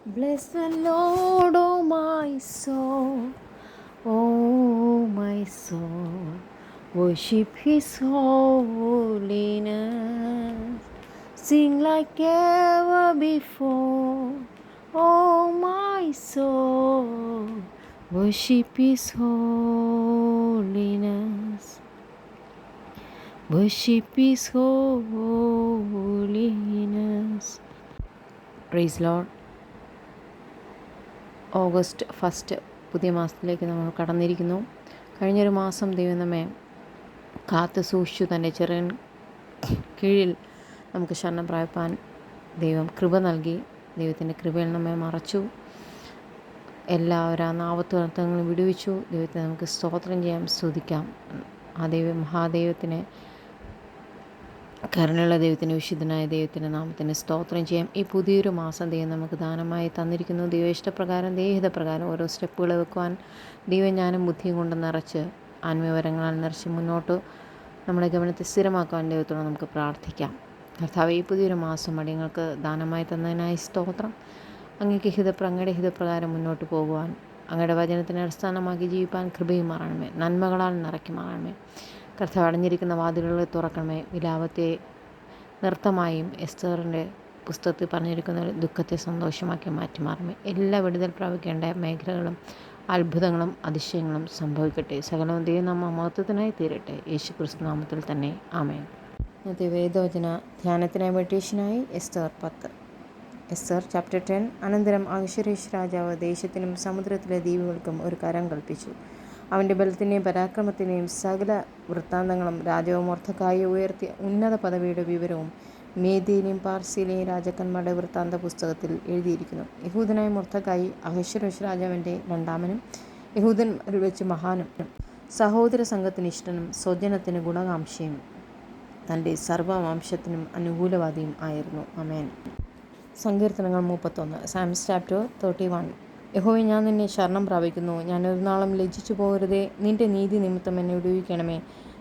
Bless the Lord, oh my soul, oh my soul, worship His holiness. Sing like ever before, oh my soul, worship His holiness. Worship His holiness. Praise Lord. August 1 പുതിയ മാസത്തിലേക്ക് നമ്മൾ കടന്നിരിക്കുന്നു. കഴിഞ്ഞൊരു മാസം ദൈവം നമ്മെ കാത്തു സൂക്ഷിച്ചു. തൻ്റെ ചെറിയ കീഴിൽ നമുക്ക് ശരണം പ്രാപിപ്പാൻ ദൈവം കൃപ നൽകി. ദൈവത്തിൻ്റെ കൃപയിൽ നമ്മെ മറച്ചു. എല്ലാവരും ആപത്തുകളും വിടുവിച്ചു. ദൈവത്തെ നമുക്ക് സ്തോത്രം ചെയ്യാം, സ്തുതിക്കാം. ആ മഹാദൈവത്തിനെ, കരുണയുള്ള ദൈവത്തിന്, വിശുദ്ധനായ ദൈവത്തിൻ്റെ നാമത്തിന് സ്തോത്രം ചെയ്യാം. ഈ പുതിയൊരു മാസം ദൈവം നമുക്ക് ദാനമായി തന്നിരിക്കുന്നു. ദൈവ ഇഷ്ടപ്രകാരം, ദൈവഹിതപ്രകാരം ഓരോ സ്റ്റെപ്പുകൾ വെക്കുവാൻ ദൈവജ്ഞാനം ബുദ്ധിയും കൊണ്ട് നിറച്ച്, ആത്മീയവരങ്ങളാൽ നിറച്ച് മുന്നോട്ട് നമ്മുടെ ഗമനത്തെ സ്ഥിരമാക്കുവാൻ ദൈവത്തോട് നമുക്ക് പ്രാർത്ഥിക്കാം. കർത്താവേ, ഈ പുതിയൊരു മാസം അടിയങ്ങൾക്ക് ദാനമായി തന്നതിനായി സ്തോത്രം. അങ്ങയുടെ ഹിതപ്രകാരം മുന്നോട്ട് പോകുവാൻ, അങ്ങയുടെ വചനത്തിനെ അടിസ്ഥാനമാക്കി ജീവിപ്പാൻ കൃപയും മാറണമേ. നന്മകളാൽ നിറയ്ക്ക് മാറണമേ. കർത്താവ് അടഞ്ഞിരിക്കുന്ന വാതിലുകൾ തുറക്കണമേ. വിലാപത്തെ നൃത്തമായും എസ്തറിൻ്റെ പുസ്തകത്തിൽ പറഞ്ഞിരിക്കുന്ന ദുഃഖത്തെ സന്തോഷമാക്കി മാറ്റി മാറണമേ. എല്ലാ വിടുതൽ പ്രാപിക്കേണ്ട മേഖലകളും അത്ഭുതങ്ങളും അതിശയങ്ങളും സംഭവിക്കട്ടെ. സകലവും ദൈവനാമ മഹത്വത്തിനായി തീരട്ടെ. യേശു ക്രിസ്തു നാമത്തിൽ തന്നെ. ആമേൻ. ഇന്നത്തെ വേദവചന ധ്യാനത്തിനായി മെഡിറ്റേഷനായി എസ്തർ 10. എസ്തർ ചാപ്റ്റർ 10. അനന്തരം അഹശ്വേരോഷ് രാജാവ് ദേശത്തിനും സമുദ്രത്തിലെ ദ്വീപുകൾക്കും ഒരു കരം കൽപ്പിച്ചു. അവൻ്റെ ബലത്തിൻ്റെയും പരാക്രമത്തിൻ്റെയും സകല വൃത്താന്തങ്ങളും രാജാവ് മൊർദെഖായി ഉയർത്തിയ ഉന്നത പദവിയുടെ വിവരവും മേദ്യയിലെയും പാർസിയിലെയും രാജാക്കന്മാരുടെ വൃത്താന്ത പുസ്തകത്തിൽ എഴുതിയിരിക്കുന്നു. യഹൂദനായ മൊർദെഖായി അഹശ്വേരോഷ് രാജാവിൻ്റെ രണ്ടാമനും, യഹൂദന്മാരിൽ വെച്ച് മഹാനും, സഹോദര സംഘത്തിന് ഇഷ്ടനും, സ്വജനത്തിന് ഗുണകാംക്ഷയും, തൻ്റെ സർവ്വവംശത്തിനും അനുകൂലവാദിയും ആയിരുന്നു. ആമേൻ. സങ്കീർത്തനങ്ങൾ 31. സാംസ് ചാപ്റ്റർ 31. യഹോവേ, ഞാൻ നിന്നെ ശരണം പ്രാപിക്കുന്നു. ഞാൻ ഒരു നാളും ലജ്ജിച്ചു പോകരുതേ. നിൻ്റെ നീതി നിമിത്തം എന്നെ വിടുവിക്കണമേ.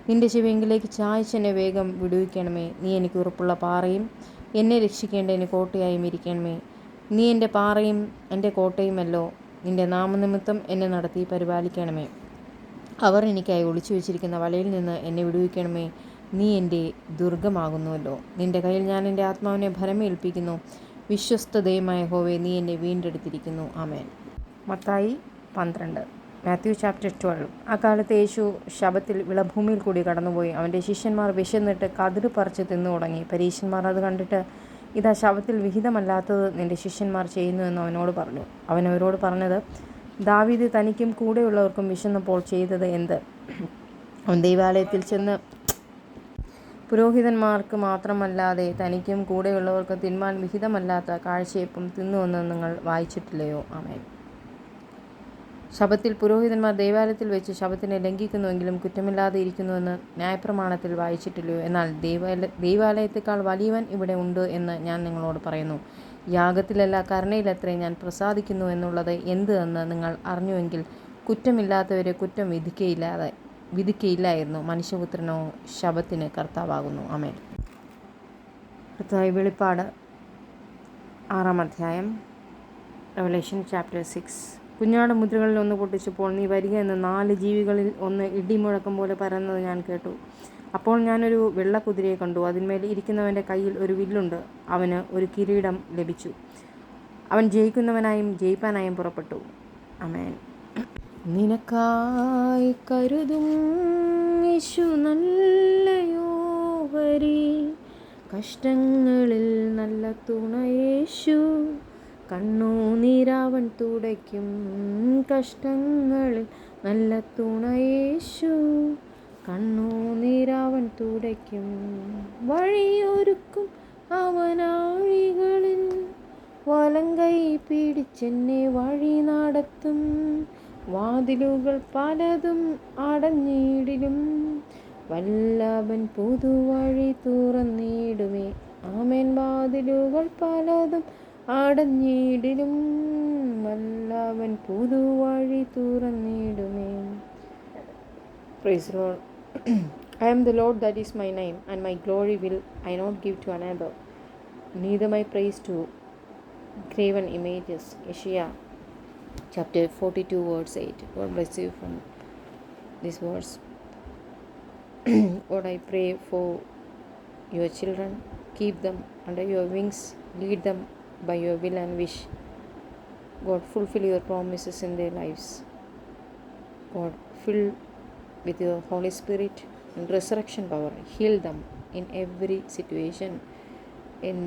നിൻ്റെ ചെവിയെങ്കിലേക്ക് ചായ്ച്ച് എന്നെ വേഗം വിടുവിക്കണമേ. നീ എനിക്ക് ഉറപ്പുള്ള പാറയും എന്നെ രക്ഷിക്കേണ്ട എൻ്റെ കോട്ടയായും ഇരിക്കണമേ. നീ എൻ്റെ പാറയും എൻ്റെ കോട്ടയുമല്ലോ. നിൻ്റെ നാമനിമിത്തം എന്നെ നടത്തി പരിപാലിക്കണമേ. അവർ എനിക്കായി ഒളിച്ചു വെച്ചിരിക്കുന്ന വലയിൽ നിന്ന് എന്നെ വിടുവിക്കണമേ. നീ എൻ്റെ ദുർഗമാകുന്നുവല്ലോ. നിൻ്റെ കയ്യിൽ ഞാൻ എൻ്റെ ആത്മാവിനെ ഭരമേൽപ്പിക്കുന്നു. വിശ്വസ്തതയുമായ യഹോവേ, നീ എന്നെ വീണ്ടെടുത്തിരിക്കുന്നു. ആമേൻ. മത്തായി 12. Matthew chapter 12. അക്കാലത്ത് യേശു ശബത്തിൽ വിളഭൂമിയിൽ കൂടി കടന്നുപോയി. അവൻ്റെ ശിഷ്യന്മാർ വിശന്നിട്ട് കതിര് പറിച്ച് തിന്നു തുടങ്ങി. പരീശന്മാർ അത് കണ്ടിട്ട്, ഇതാ ശബത്തിൽ വിഹിതമല്ലാത്തത് നിൻ്റെ ശിഷ്യന്മാർ ചെയ്യുന്നു എന്ന് അവനോട് പറഞ്ഞു. അവൻ അവരോട് പറഞ്ഞത്, ദാവീദ് തനിക്കും കൂടെയുള്ളവർക്കും വിശന്നപ്പോൾ ചെയ്തത് എന്ത്? അവൻ ദൈവാലയത്തിൽ ചെന്ന് പുരോഹിതന്മാർക്ക് മാത്രമല്ലാതെ തനിക്കും കൂടെയുള്ളവർക്ക് തിന്മാൻ വിഹിതമല്ലാത്ത കാഴ്ചയപ്പം തിന്നുവെന്ന് നിങ്ങൾ വായിച്ചിട്ടില്ലയോ? ആമേൻ. ശബത്തിൽ പുരോഹിതന്മാർ ദൈവാലയത്തിൽ വെച്ച് ശബത്തിനെ ലംഘിക്കുന്നുവെങ്കിലും കുറ്റമില്ലാതെ ഇരിക്കുന്നുവെന്ന് ന്യായപ്രമാണത്തിൽ വായിച്ചിട്ടില്ലയോ? എന്നാൽ ദൈവാലയത്തെക്കാൾ വലിയവൻ ഇവിടെ ഉണ്ട് എന്ന് ഞാൻ നിങ്ങളോട് പറയുന്നു. യാഗത്തിലല്ല, കരുണയിലത്രേ ഞാൻ പ്രസാദിക്കുന്നു എന്നുള്ളത് എന്ത് എന്ന് നിങ്ങൾ അറിഞ്ഞുവെങ്കിൽ കുറ്റമില്ലാത്തവരെ കുറ്റം വിധിക്കയില്ലായിരുന്നു. മനുഷ്യപുത്രനോ ശബത്തിന് കർത്താവാകുന്നു. ആമേൻ. കർത്താവ് വെളിപ്പാട് 6-ാം അധ്യായം. Revelation chapter 6. കുഞ്ഞാട് മുദ്രകളിൽ ഒന്ന് പൊട്ടിച്ചപ്പോൾ നീ വരിക എന്ന് 4 ജീവികളിൽ ഒന്ന് ഇടിമുഴക്കം പോലെ പരന്നത് ഞാൻ കേട്ടു. അപ്പോൾ ഞാനൊരു വെള്ളക്കുതിരയെ കണ്ടു. അതിന്മേൽ ഇരിക്കുന്നവൻ്റെ കയ്യിൽ ഒരു വില്ലുണ്ട്. അവന് ഒരു കിരീടം ലഭിച്ചു. അവൻ ജയിക്കുന്നവനായും ജയിപ്പാനായും പുറപ്പെട്ടു. ആമേൻ. നിനക്കായി കരുതും യേശു നല്ലയോവരി, കഷ്ടങ്ങളിൽ നല്ല തുണയേശു, കണ്ണുനീരവൻ തുടയ്ക്കും. കഷ്ടങ്ങളിൽ നല്ല തുണയേശു, കണ്ണുനീരവൻ തുടയ്ക്കും. വഴിയൊരുക്കും അവനാഴികളിൽ, വലങ്കൈ പിടിച്ചെന്നെ വഴി നടത്തും. വാതിലുകൾ പലതും അടഞ്ഞിടിലും, വല്ലഭൻ പുതുവഴി തുറന്നിടുമേ. ആമേൻ. വാതിലുകൾ പലതും അടഞ്ഞിടിലും, വല്ലഭൻ പുതുവഴി തുറന്നിടുമേ. Praise the Lord. I am the Lord, that is my name, and my glory will I not give to another, neither my praise to graven images. Isaiah chapter 42 verse 8. God bless you from these words. Lord, I pray for your children. Keep them under your wings. Lead them by your will and wish. God, fulfill your promises in their lives. God, fill with your Holy Spirit and resurrection power. Heal them in every situation, in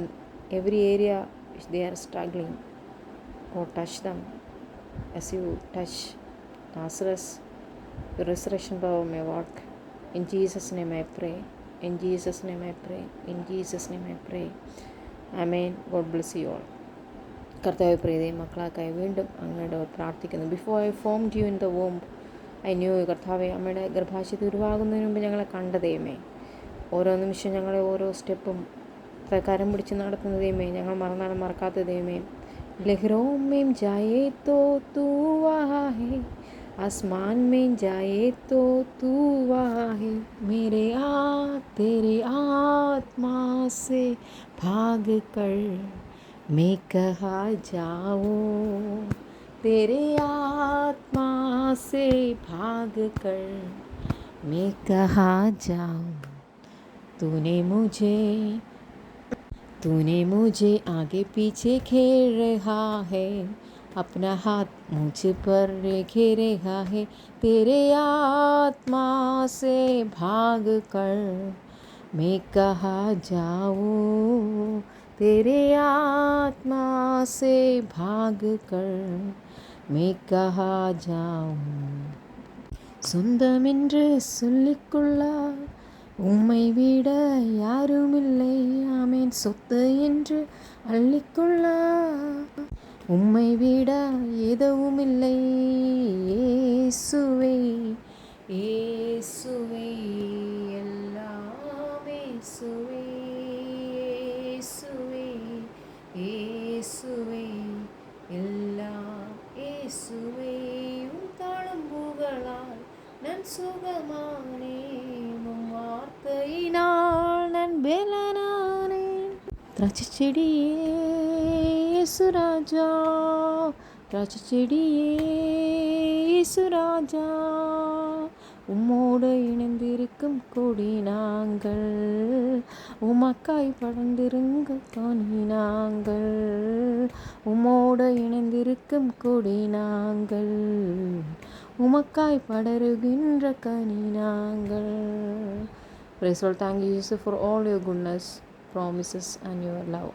every area which they are struggling. God, touch them as you touch Lazarus. Your resurrection power may work. In Jesus' name I pray. In Jesus' name I pray. In Jesus' name I pray. Amen. God bless you all. കർത്താവ് പ്രീതി മക്കളാക്കായി വീണ്ടും അങ്ങയുടെ പ്രാർത്ഥിക്കുന്നു. Before I formed you in the womb I knew you. കർത്താവെ, അമ്മയുടെ ഗർഭാശയത്തിൽ ഉരുവാകുന്നതിന് മുമ്പ് ഞങ്ങളെ കണ്ട ദൈവമേ, ഓരോ നിമിഷം ഞങ്ങളെ ഓരോ സ്റ്റെപ്പും കരം പിടിച്ച് നടത്തുന്ന ദൈവമേ, ഞങ്ങൾ മറന്നാലും മറക്കാത്ത ദൈവമേ. ലഹരോं में जाए तो तू वहाँ है, आसमान में जाए तो तू वहाँ है, तेरे आत्मा से भाग कर मैं कहाँ जाऊँ, तेरे आत्मा से भाग कर मैं कहाँ जाऊँ. तूने मुझे आगे पीछे घेर रहा है, अपना हाथ मुझ पर घेरेगा है, तेरे आत्मा से भाग कर मैं कहाँ जाऊँ, तेरे आत्मा से भाग कर मैं कहाँ जाऊँ. சொந்தமென்று சொல்லிக்கொள்ள உம்மை விட யாருமில்லை, ஆமேன். சொத்து என்று அள்ளிக்கொள்ள உம்மை விட எதுவுமில்லை. இயேசுவே இயேசுவே எல்லாம் இயேசுவே, இயேசுவே இயேசுவே எல்லாம் இயேசுவே. உம் தாளம் புகழால் நான் சுகமானேன், உம் வார்த்தையினால் நான் பலனானேன். திராட்சைச்செடியே இயேசுராஜா, திராட்சைச்செடியே இயேசுராஜா, உம்மோடு இணைந்திருக்கும் கொடி நாங்கள், உமக்காய் படர்ந்திருங்க கனி நாங்கள், உம்மோடு இணைந்திருக்கும் கொடி நாங்கள், உமக்காய் படருகின்ற கனி நாங்கள். Praise Lord. Thank you, Jesus, for all your goodness, promises and your love.